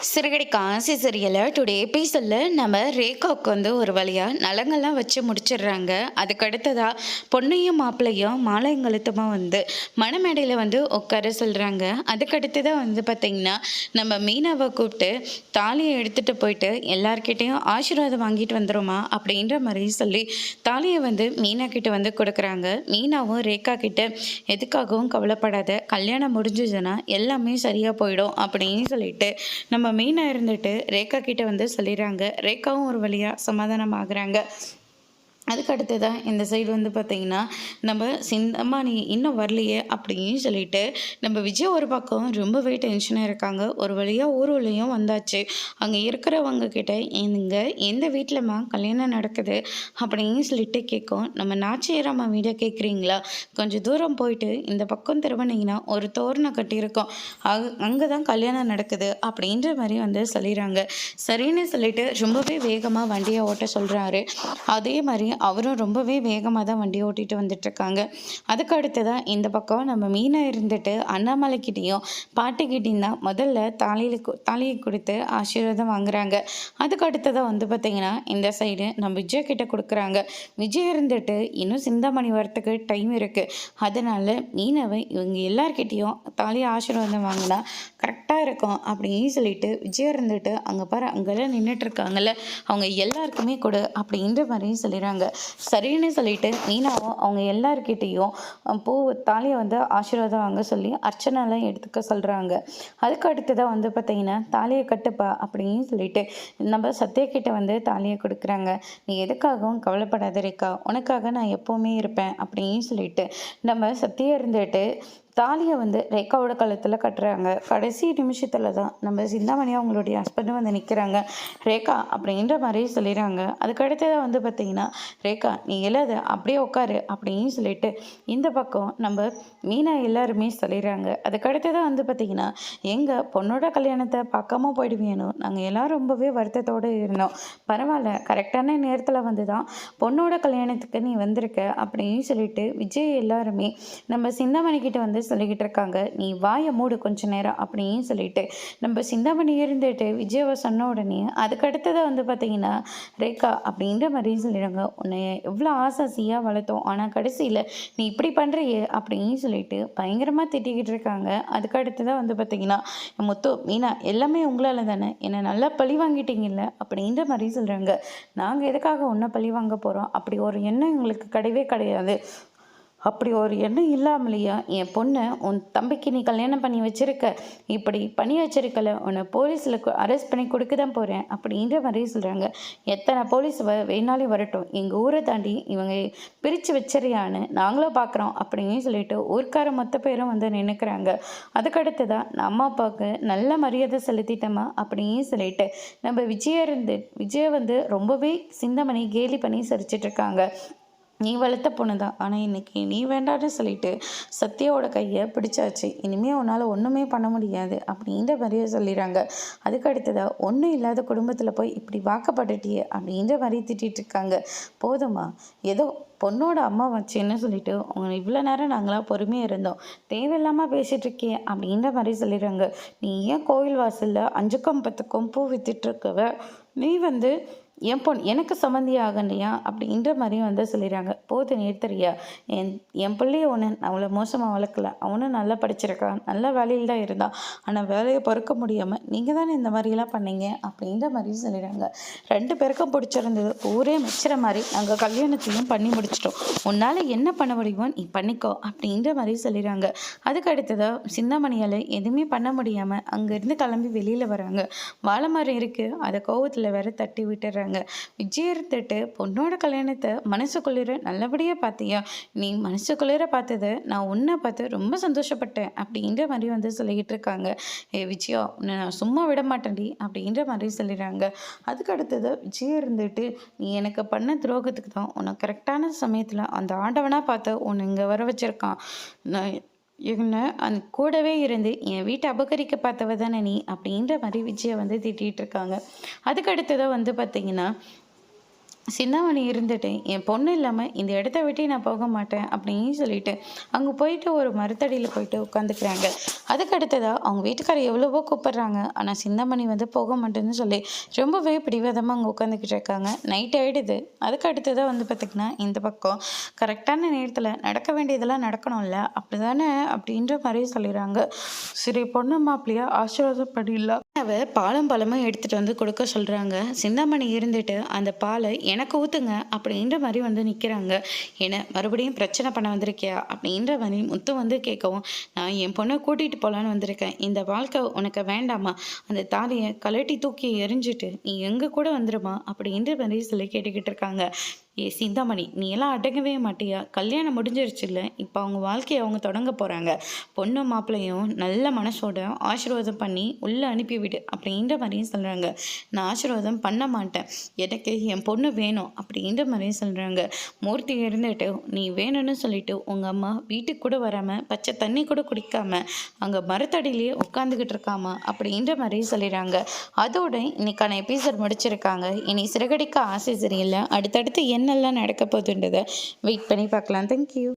சிறுகடி காசி சீரியலில் டுடே எபிசோடில் நம்ம ரேகாவுக்கு வந்து ஒரு வழியாக நலங்கள்லாம் வச்சு முடிச்சிடுறாங்க. அதுக்கு அடுத்ததாக பொண்ணையும் மாப்பிள்ளையும் மாலையங்கழுத்தமாக வந்து மணமேடையில் வந்து உட்கார சொல்கிறாங்க. அதுக்கடுத்ததாக வந்து பார்த்திங்கன்னா நம்ம மீனாவை கூப்பிட்டு தாலியை எடுத்துகிட்டு போயிட்டு எல்லார்கிட்டேயும் ஆசீர்வாதம் வாங்கிட்டு வந்துடுமா அப்படின்ற மாதிரி சொல்லி தாலியை வந்து மீனா கிட்ட வந்து கொடுக்குறாங்க. மீனாவும் ரேகா கிட்ட எதுக்காகவும் கவலைப்படாத, கல்யாணம் முடிஞ்சுதுன்னா எல்லாமே சரியாக போயிடும் அப்படின்னு சொல்லிட்டு நம்ம மெயினாக இருந்துட்டு ரேகா கிட்ட வந்து சொல்லிடுறாங்க. ரேகாவும் ஒரு வழியாக சமாதானம் ஆகுறாங்க. அதுக்கு அடுத்ததான் இந்த சைடு வந்து பார்த்திங்கன்னா நம்ம அம்மா நீ இன்னும் வரலையே அப்படின்னு சொல்லிட்டு நம்ம விஜய் ஒரு பக்கம் ரொம்பவே டென்ஷனாக இருக்காங்க. ஒரு வழியாக ஊர்வலையும் வந்தாச்சு. அங்கே இருக்கிறவங்க கிட்ட எந்த வீட்டிலம்மா கல்யாணம் நடக்குது அப்படின்னு சொல்லிட்டு கேட்கும். நம்ம நாச்சியரம்மா வீடை கேட்குறீங்களா? கொஞ்சம் தூரம் போயிட்டு இந்த பக்கம் திரும்பினீங்கன்னா ஒரு தோரணை கட்டியிருக்கோம், அங்கே தான் கல்யாணம் நடக்குது அப்படின்ற மாதிரி வந்து சொல்லிடுறாங்க. சரின்னு சொல்லிட்டு ரொம்பவே வேகமாக வண்டியை ஓட்ட சொல்கிறாரு. அதே மாதிரி அவரும் ரொம்பவே வேகமாக தான் வண்டி ஓட்டிகிட்டு வந்துட்டுருக்காங்க. அதுக்கு அடுத்ததான் இந்த பக்கம் நம்ம மீனை இருந்துட்டு அண்ணாமலைக்கிட்டேயும் பாட்டிக்கிட்டேயும் தான் முதல்ல தாலியை கொடுத்து ஆசீர்வாதம் வாங்குறாங்க. அதுக்கு அடுத்ததாக வந்து பார்த்திங்கன்னா இந்த சைடு நம்ம விஜய் கிட்ட கொடுக்குறாங்க. விஜய் இருந்துட்டு இன்னும் சிந்தாமணி வரத்துக்கு டைம் இருக்குது, அதனால் மீனவை இவங்க எல்லார்கிட்டேயும் தாலியை ஆசீர்வாதம் வாங்கினா கரெக்டாக இருக்கும் அப்படின்னு சொல்லிட்டு விஜய் இருந்துட்டு அங்கே பாரு அங்கெல்லாம் நின்றுட்டுருக்காங்கல்ல அவங்க எல்லாருக்குமே கொடு அப்படின்ற மாதிரியும் சொல்லிடுறாங்க. சரின்னு சொல்லிட்டு மீனாவும் அவங்க எல்லார்கிட்டேயும் தாலியை வந்து ஆசீர்வாதம் வாங்க சொல்லி அர்ச்சனாலாம் எடுத்துக்க சொல்கிறாங்க. அதுக்கு அடுத்ததாக வந்து பார்த்திங்கன்னா தாலியை கட்டுப்பா அப்படின்னு சொல்லிட்டு நம்ம சத்யக்கிட்ட வந்து தாலியை கொடுக்குறாங்க. நீ எதுக்காகவும் கவலைப்படாத ரேகா, உனக்காக நான் எப்போவுமே இருப்பேன் அப்படின்னு சொல்லிட்டு நம்ம சத்தியம் இருந்துட்டு தாலியை வந்து ரேகாவோட கழுத்தில் கட்டுறாங்க. கடைசி நிமிஷத்தில் தான் நம்ம சிந்தாமணி அவங்களுடைய ஹஸ்பண்டும் வந்து நிற்கிறாங்க. ரேகா அப்படின்ற மாதிரி சொல்லிடுறாங்க. அதுக்கு அடுத்ததாக வந்து பார்த்திங்கன்னா ரேகா நீ எழுத அப்படியே உட்காரு அப்படின்னு சொல்லிட்டு இந்த பக்கம் நம்ம மீனா எல்லாருமே சொல்லிடுறாங்க. அதுக்கு அடுத்ததாக வந்து பார்த்திங்கன்னா எங்கள் பொண்ணோட கல்யாணத்தை பார்க்காம போயிடுவேணும், நாங்கள் எல்லோரும் ரொம்பவே வருத்தத்தோடு இருந்தோம், பரவாயில்ல கரெக்டான நேரத்தில் வந்து தான் பொண்ணோட கல்யாணத்துக்கு நீ வந்திருக்க அப்படின்னு சொல்லிட்டு விஜய் எல்லாருமே நம்ம சிந்தாமணிக்கிட்ட வந்து சொல்லிக்கிட்டு இருக்காங்க. நீ வாயை மூடு கொஞ்ச நேரம் அப்படின்னு சொல்லிட்டு நம்ம சிந்தாமணி இருந்துட்டு விஜயவை சொன்ன உடனே அதுக்கு அடுத்ததாக வந்து பார்த்தீங்கன்னா ரேகா அப்படின்ற மாதிரி சொல்லிடுறாங்க. உன்னை எவ்வளோ ஆசாசியாக வளர்த்தோம், ஆனால் கடைசியில் நீ இப்படி பண்ணுறியே அப்படின்னு சொல்லிட்டு பயங்கரமாக திட்டிக்கிட்டு இருக்காங்க. அதுக்கு அடுத்ததாக வந்து பார்த்தீங்கன்னா முத்து மீனா எல்லாமே உங்களால் தானே, என்னை நல்லா பழி வாங்கிட்டீங்கல்ல அப்படின்ற மாதிரி சொல்கிறாங்க. நாங்கள் எதுக்காக உன்னை பழி வாங்க போகிறோம், அப்படி ஒரு எண்ணம் எங்களுக்கு கிடையவே கிடையாது, அப்படி ஒரு எண்ணம் இல்லாமலையா என் பொண்ணை உன் தம்பிக்கு நீ கல்யாணம் பண்ணி வச்சிருக்க, இப்படி பண்ணி வச்சிருக்கல, உன்னை போலீஸில் அரெஸ்ட் பண்ணி கொடுக்க தான் போகிறேன் அப்படின்ற மாதிரி சொல்கிறாங்க. எத்தனை போலீஸ் வேணாலும் வரட்டும், எங்கள் ஊரை தாண்டி இவங்க பிரித்து வச்சிருயான்னு நாங்களும் பார்க்குறோம் அப்படின்னு சொல்லிட்டு ஊர்க்கார மொத்த பேரும் வந்து நினைக்கிறாங்க. அதுக்கடுத்து தான் அம்மா அப்பாவுக்கு நல்ல மரியாதை செலுத்திட்டோமா அப்படின்னு சொல்லிட்டு நம்ம விஜயை வந்து ரொம்பவே சிந்தாமணி கேலி பண்ணி சிரிச்சிட்ருக்காங்க. நீ வளர்த்த பொண்ணு தான், ஆனால் இன்றைக்கி நீ வேண்டான்னு சொல்லிட்டு சத்யாவோட கையை பிடிச்சாச்சு, இனிமேல் உன்னால் ஒன்றுமே பண்ண முடியாது அப்படின்ற மாதிரியே சொல்லிடுறாங்க. அதுக்கு அடுத்ததாக ஒன்றும் இல்லாத குடும்பத்தில் போய் இப்படி வாக்கப்பட்டுட்டியே அப்படின்ற மாதிரி திட்டிகிட்டு இருக்காங்க. போதுமா, ஏதோ பொண்ணோட அம்மா வச்சுன்னு சொல்லிட்டு அவங்க இவ்வளோ நேரம் நாங்களாம் பொறுமையாக இருந்தோம், தேவையில்லாமல் பேசிகிட்ருக்கே அப்படின்ற மாதிரி சொல்லிடுறாங்க. நீ ஏன் கோவில் வாசலில் 5க்கும் 10க்கும் பூ வித்துட்ருக்கவ நீ வந்து என் பொண்ணு எனக்கு சம்மந்தி ஆகலையா அப்படின்ற மாதிரியும் வந்து சொல்லிடுறாங்க. போது நிறுத்துறியா, என் பிள்ளைய ஒன்று அவளை மோசமாக வளர்க்கல, அவனும் நல்லா படிச்சிருக்கான், நல்ல வேலையில் தான் இருந்தான், ஆனால் வேலையை பொறுக்க முடியாமல் நீங்கள் தானே இந்த மாதிரிலாம் பண்ணீங்க அப்படின்ற மாதிரி சொல்லிடுறாங்க. 2 பேருக்கும் பிடிச்சிருந்தது, ஊரே மெச்சுற மாதிரி நாங்கள் கல்யாணத்தையும் பண்ணி முடிச்சிட்டோம், உன்னால் என்ன பண்ண முடியுமோ நீ பண்ணிக்கோ அப்படின்ற மாதிரி சொல்லிடுறாங்க. அதுக்கு அடுத்ததாக சிந்தாமணியால் எதுவுமே பண்ண முடியாமல் அங்கேருந்து கிளம்பி வெளியில் வராங்க. வாழை மரம் இருக்குது, அதை கோவத்தில் வேற தட்டி விட்டுறாங்க. விஜய் இருந்துட்டு பொண்ணோட கல்யாணத்தை மனசுக்குள்ளிர நல்லபடியாக பார்த்தியா, நீ மனசுக்குள்ளிர பார்த்ததை நான் உன்னை பார்த்து ரொம்ப சந்தோஷப்பட்டேன் அப்படின்ற மாதிரி வந்து சொல்லிக்கிட்டு இருக்காங்க. விஜயா உன்னை நான் சும்மா விட மாட்டேன்டி அப்படின்ற மாதிரி சொல்லிடுறாங்க. அதுக்கு அடுத்தது விஜய் இருந்துட்டு நீ எனக்கு பண்ண துரோகத்துக்கு தான் உன்னை கரெக்டான சமயத்தில் அந்த ஆண்டவனாக பார்த்து உன்னை இங்கே வர வச்சிருக்கான், நான் என்ன அந்த கூடவே இருந்து என் வீட்டை அபகரிக்க பார்த்தவ தானே நீ அப்படின்ற மாதிரி விஜயை வந்து திட்டிகிட்டு இருக்காங்க. அதுக்கு அடுத்ததாக வந்து பார்த்திங்கன்னா சிந்தாமணி இருந்துட்டு, என் பொண்ணு இல்லாம இந்த இடத்த விட்டே நான் போக மாட்டேன் அப்படின்னு சொல்லிட்டு, அங்க போயிட்டு ஒரு மரத்தடியில போயிட்டு உட்காந்துக்கிறாங்க. அதுக்கு அடுத்ததா அவங்க வீட்டுக்காரர் எவ்வளவோ கூப்பிடுறாங்க. ஆனா சிந்தாமணி வந்து போக மாட்டேன்னு சொல்லி ரொம்பவே பிடிவாதமா அங்க உட்காந்துக்கிட்டு இருக்காங்க. நைட் ஆயிடுது. அதுக்கு அடுத்ததா வந்து பார்த்தீங்கன்னா, இந்த பக்கம் கரெக்டான நேரத்துல நடக்க வேண்டியதெல்லாம் நடக்கணும்ல. அப்படிதானே அப்படின்ற மாரி சொல்லிறாங்க. சரி பொண்ணு மாப்பிள்ளைய ஆசீர்வாதம் பண்ணிடலாம். அவ பாலும் பழமும் எடுத்துட்டு வந்து கொடுக்க சொல்றாங்க. சிந்தாமணி இருந்துட்டு அந்த பாலை எனக்கு ஊத்துங்க அப்படின்ற மாதிரி வந்து நிக்கிறாங்க. என்ன மறுபடியும் பிரச்சனை பண்ண வந்திருக்கியா அப்படின்ற மாதிரி முத்து வந்து கேட்கவும், நான் என் பொண்ணை கூட்டிட்டு போலான்னு வந்திருக்கேன். இந்த வாழ்க்கை உனக்கு வேண்டாமா? அந்த தாலியை கழட்டி தூக்கி எறிஞ்சிட்டு நீ எங்க கூட வந்துருமா அப்படின்ற மாதிரி சொல்லி கேட்டுக்கிட்டு இருக்காங்க. ஏ சிந்தாமணி, நீ எல்லாம் அடங்கவே மாட்டியா? கல்யாணம் முடிஞ்சிருச்சுல்ல, இப்போ அவங்க வாழ்க்கையை அவங்க தொடங்க போறாங்க. பொண்ணு மாப்பிள்ளையும் நல்ல மனசோட ஆசீர்வாதம் பண்ணி உள்ள அனுப்பிவிடு அப்படின்ற மாதிரியும் சொல்றாங்க. நான் ஆசீர்வாதம் பண்ண மாட்டேன், எனக்கு என் பொண்ணு வேணும் அப்படின்ற மாதிரியும் சொல்றாங்க. மூர்த்தி இருந்துட்டு, நீ வேணும்னு சொல்லிட்டு உங்க அம்மா வீட்டுக்கு கூட வராம பச்சை தண்ணி கூட குடிக்காம அங்க மரத்தடியிலேயே உட்காந்துக்கிட்டு இருக்காமா அப்படின்ற மாதிரி சொல்லிடுறாங்க. அதோட இன்னைக்கான எபிசோட் முடிச்சிருக்காங்க. இனி சிறகடிக்க ஆசை சரியில்லை. அடுத்தடுத்து என்னெல்லாம் நடக்க போகுதுன்றதை வெயிட் பண்ணி பார்க்கலாம். தேங்க்யூ.